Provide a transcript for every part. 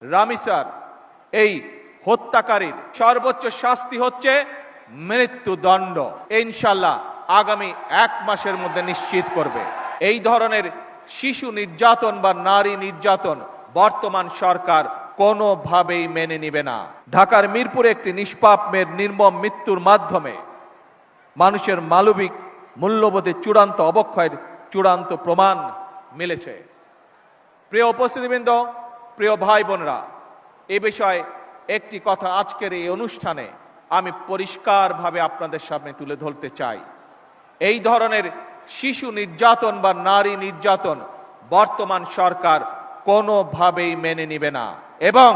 রামিসার এই হত্যাকারীর সর্বোচ্চ শাস্তি হচ্ছে মৃত্যুদণ্ড। ইনশাআল্লাহ আগামী 1 মাসের মধ্যে নিশ্চিত করবে। এই ধরনের শিশু নির্যাতন বা নারী নির্যাতন বর্তমান সরকার কোনোভাবেই মেনে নিবে না। ঢাকার মিরপুরে একটি নিষ্পাপ মেয়ের নির্মম মৃত্যুর মাধ্যমে মানুষের মানবিক মূল্যবোধের চূড়ান্ত অবক্ষয়ের চূড়ান্ত প্রমাণ মিলেছে। প্রিয় উপস্থিতিবৃন্দ, প্রিয় ভাই বোনরা, এ বিষয়ে একটি কথা আজকের এই অনুষ্ঠানে আমি পরিষ্কারভাবে আপনাদের সামনে তুলে ধরতে চাই। এই ধরনের শিশু নির্যাতন বা নারী নির্যাতন বর্তমান সরকার কোনোভাবেই মেনে নিবে না এবং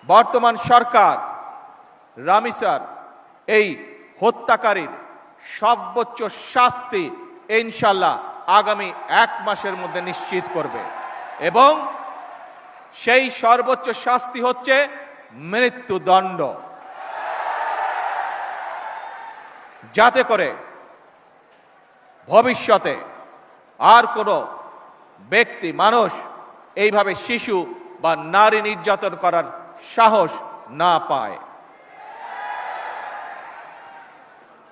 বর্তমান সরকার রামিসার এই হত্যাকারীর সর্বোচ্চ শাস্তি ইনশাআল্লাহ আগামী 1 মাসের মধ্যে নিশ্চিত করবে এবং সেই সর্বোচ্চ শাস্তি হচ্ছে মৃত্যুদণ্ড, যাতে করে ভবিষ্যতে আর কোনো ব্যক্তি মানুষ এইভাবে শিশু বা নারী নির্যাতন করার সাহস না পায়।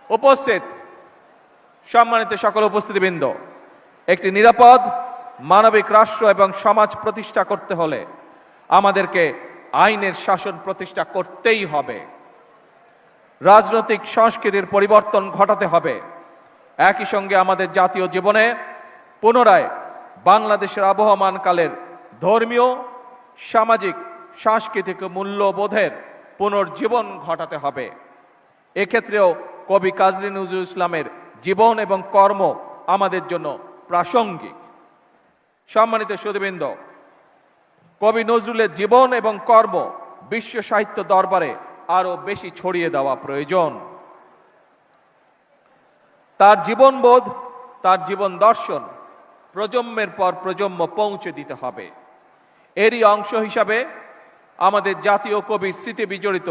উপস্থিত সম্মানিত সকল উপস্থিতিবৃন্দ, একটি নিরাপদ মানবিক রাষ্ট্র এবং সমাজ প্রতিষ্ঠা করতে হলে আমাদেরকে আইনের শাসন প্রতিষ্ঠা করতেই হবে। রাজনৈতিক সংস্কৃতির পরিবর্তন ঘটাতে হবে। একই সঙ্গে আমাদের জাতীয় জীবনে পুনরায় বাংলাদেশের আবহমানকালের ধর্মীয়, সামাজিক, সাংস্কৃতিক মূল্যবোধের পুনর্জীবন ঘটাতে হবে। এক্ষেত্রেও কবি কাজী নজরুল ইসলামের জীবন এবং কর্ম আমাদের জন্য প্রাসঙ্গিক। সম্মানিত সুধীবৃন্দ, কবি নজরুলের জীবন এবং কর্ম বিশ্ব সাহিত্য দরবারে আরো বেশি ছড়িয়ে দেওয়া প্রয়োজন। তার জীবনবোধ, তার জীবন দর্শন প্রজন্মের পর প্রজন্ম পৌঁছে দিতে হবে। এরই অংশ হিসাবে আমাদের জাতীয় কবির স্মৃতি বিজড়িত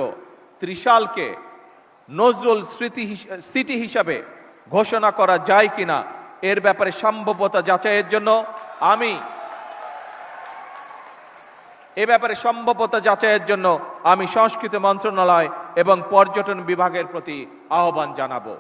ত্রিশালকে নজরুল সিটি হিসাবে ঘোষণা করা যায় কিনা এর ব্যাপারে সম্ভাব্যতা যাচাইয়ের জন্য আমি সংস্কৃতি মন্ত্রণালয় এবং পর্যটন বিভাগের প্রতি আহ্বান জানাবো।